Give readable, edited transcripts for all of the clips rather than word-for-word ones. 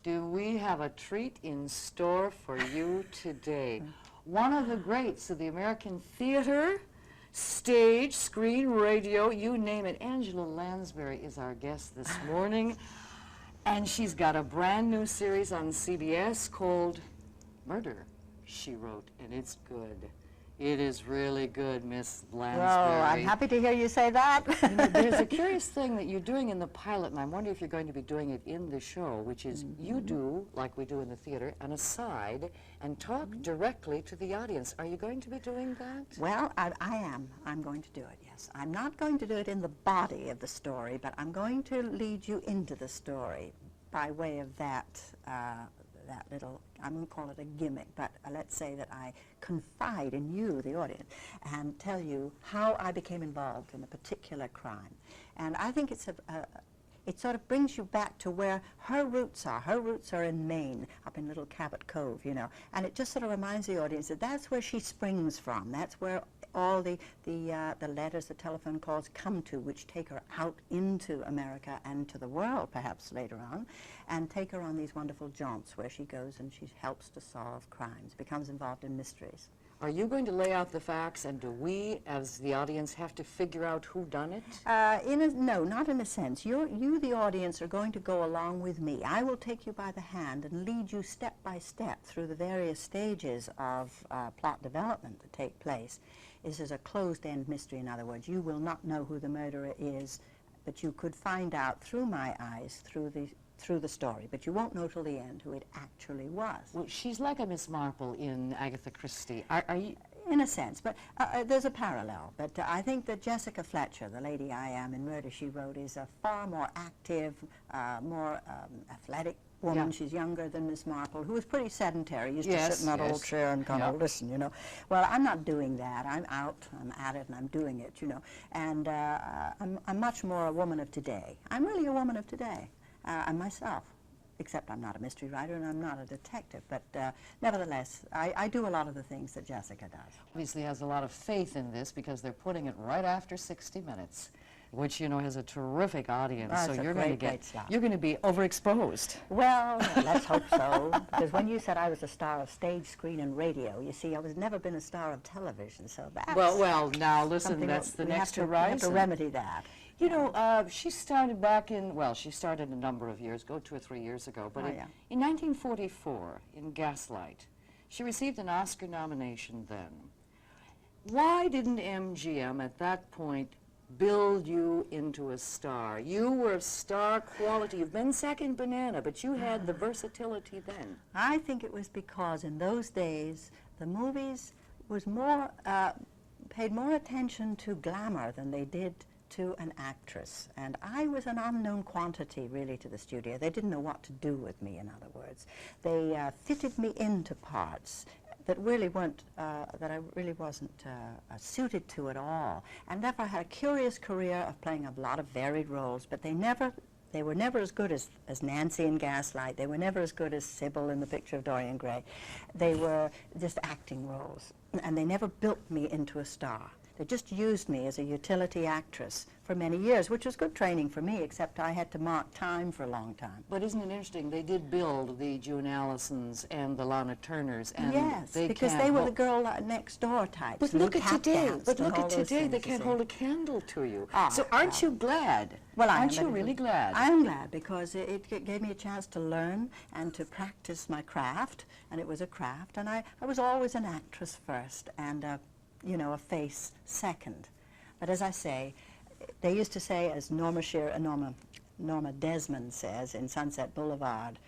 Do we have a treat in store for you today? One of the greats of the American theater, stage, screen, radio, you name it. Angela Lansbury is our guest this morning, and she's got a brand new series on CBS called Murder, She Wrote, and it's good. It is really good, Miss Lansbury. Well, I'm happy to hear you say that. You know, there's a curious thing that you're doing in the pilot, and I wonder if you're going to be doing it in the show, which is you do, like we do in the theater, an aside and talk directly to the audience. Are you going to be doing that? Well, I am. I'm going to do it, yes. I'm not going to do it in the body of the story, but I'm going to lead you into the story by way of that little, I'm going to call it a gimmick, but let's say that I confide in you, the audience, and tell you how I became involved in a particular crime. And I think it's it sort of brings you back to where her roots are. Her roots are in Maine, up in Little Cabot Cove, you know. And it just sort of reminds the audience that that's where she springs from. That's where all the letters, the telephone calls come to, which take her out into America and to the world, perhaps later on, and take her on these wonderful jaunts where she goes and she helps to solve crimes, becomes involved in mysteries. Are you going to lay out the facts, and do we, as the audience, have to figure out who done it? No, not in a sense. You, the audience, are going to go along with me. I will take you by the hand and lead you step by step through the various stages of plot development that take place. This is a closed-end mystery, in other words. You will not know who the murderer is, but you could find out through my eyes, through the story, but you won't know till the end who it actually was. Well, she's like a Miss Marple in Agatha Christie. Are you? In a sense, but there's a parallel. But I think that Jessica Fletcher, the lady I am in Murder, She Wrote, is a far more active, more athletic woman. Yeah. She's younger than Miss Marple, who was pretty sedentary, used to sit in that old chair and kind of listen, you know. Well, I'm not doing that. I'm out, I'm at it, and I'm doing it, you know. And I'm much more a woman of today. I'm really a woman of today. I'm myself, except I'm not a mystery writer and I'm not a detective. But nevertheless, I do a lot of the things that Jessica does. Obviously has a lot of faith in this because they're putting it right after 60 Minutes, which, you know, has a terrific audience. So you're going to be overexposed. Well, let's hope so. Because when you said I was a star of stage, screen, and radio, you see, I was never been a star of television. So that's well. Now listen, that's the next horizon. We have to remedy that. You know, she started back in, well, she started a number of years ago, 2 or 3 years ago, but in 1944, in Gaslight, she received an Oscar nomination then. Why didn't MGM at that point build you into a star? You were of star quality. You've been second banana, but you had the versatility then. I think it was because in those days, the movies was more, paid more attention to glamour than they did to an actress, and I was an unknown quantity really to the studio. They didn't know what to do with me, in other words. They fitted me into parts that really weren't, that I really wasn't suited to at all, and therefore I had a curious career of playing a lot of varied roles, but they were never as good as Nancy in Gaslight. They were never as good as Sybil in The Picture of Dorian Gray. They were just acting roles, and they never built me into a star. They just used me as a utility actress for many years, which was good training for me, except I had to mark time for a long time. But isn't it interesting? They did build the June Allisons and the Lana Turners, and yes, because they were the girl next door types. But look at today. But look at today. They can't hold a candle to you. So aren't you glad? Well, aren't you really glad? I'm glad because it gave me a chance to learn and to practice my craft, and it was a craft, and I was always an actress first, and you know, a face second. But as I say, they used to say, as Norma Desmond says in Sunset Boulevard,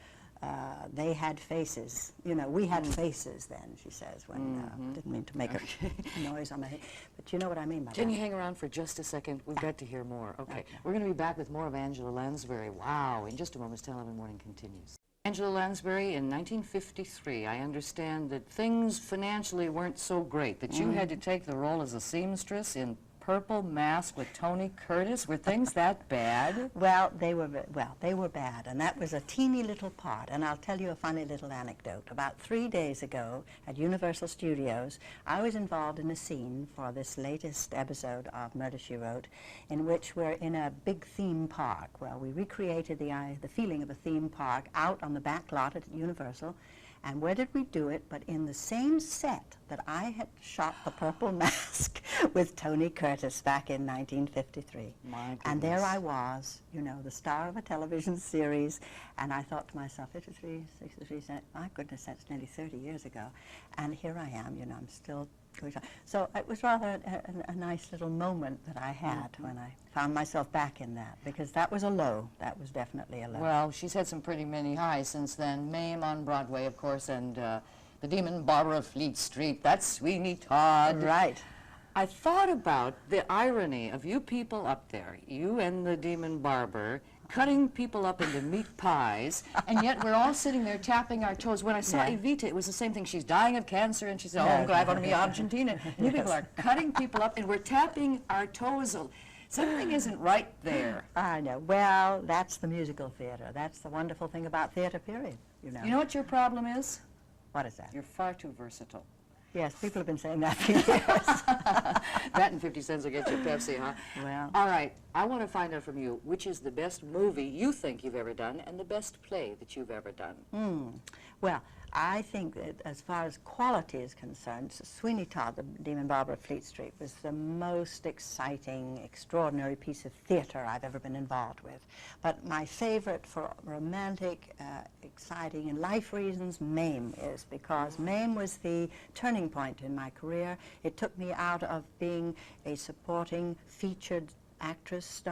they had faces. You know, we had faces then, she says, when, didn't mean to make a noise on my head. But you know what I mean by that. Can you hang around for just a second? We've got to hear more. Okay. We're going to be back with more of Angela Lansbury. Wow. In just a moment, Tell Every Morning continues. Angela Lansbury, in 1953, I understand that things financially weren't so great, that you had to take the role as a seamstress in Purple Mask with Tony Curtis. Were things that bad? Well, they were bad, and that was a teeny little part. And I'll tell you a funny little anecdote. About 3 days ago at Universal Studios, I was involved in a scene for this latest episode of Murder, She Wrote, in which we're in a big theme park. Well, we recreated the feeling of a theme park out on the back lot at Universal. And where did we do it but in the same set that I had shot The Purple Mask with Tony Curtis back in 1953. My goodness. And there I was, you know, the star of a television series, and I thought to myself, 53, 63, my goodness, that's nearly 30 years ago. And here I am, you know, I'm still going on. So it was rather a nice little moment that I had when I found myself back in that, because that was a low. That was definitely a low. Well, she's had some pretty many highs since then. Mame on Broadway, of course, and The Demon Barber of Fleet Street. That's Sweeney Todd. Right. I thought about the irony of you people up there, you and the Demon Barber, cutting people up into meat pies, and yet we're all sitting there tapping our toes. When I saw Evita, it was the same thing. She's dying of cancer, and she said, oh, I'm glad I want to be Argentina. And you people are cutting people up, and we're tapping our toes. Something isn't right there. I know. Well, that's the musical theater. That's the wonderful thing about theater, period, you know. You know what your problem is? What is that? You're far too versatile. Yes, people have been saying that for years. That and 50 cents will get you a Pepsi, huh? Well. All right, I want to find out from you, which is the best movie you think you've ever done and the best play that you've ever done? Well, I think that as far as quality is concerned, Sweeney Todd, The Demon Barber of Fleet Street, was the most exciting, extraordinary piece of theater I've ever been involved with. But my favorite for romantic, exciting, and life reasons, Mame is, because Mame was the turning point in my career. It took me out of being a supporting featured actress star